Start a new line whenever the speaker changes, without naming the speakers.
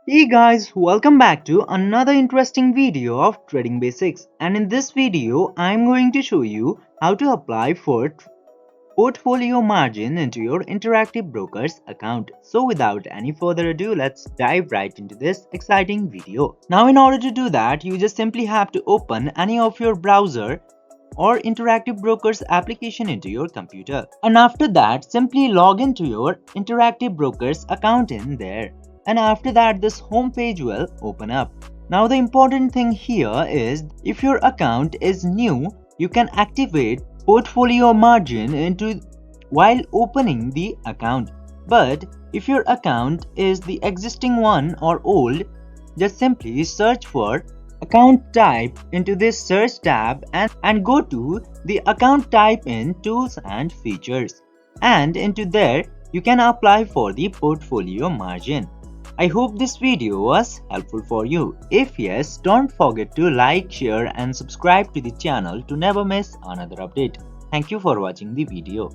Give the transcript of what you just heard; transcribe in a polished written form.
Hey guys, welcome back to another interesting video of Trading Basics, and in this video I'm going to show you how to apply for portfolio margin into your Interactive Brokers account. So without any further ado, let's dive right into this exciting video. Now in order to do that, you just simply have to open any of your browser or Interactive Brokers application into your computer. And after that, simply log into your Interactive Brokers account in there. And after that, this home page will open up. Now the important thing here is if your account is new, you can activate portfolio margin into while opening the account. But if your account is the existing one or old, just simply search for account type into this search tab and go to the account type in tools and features, and into there you can apply for the portfolio margin. I hope this video was helpful for you. If yes, don't forget to like, share and subscribe to the channel to never miss another update. Thank you for watching the video.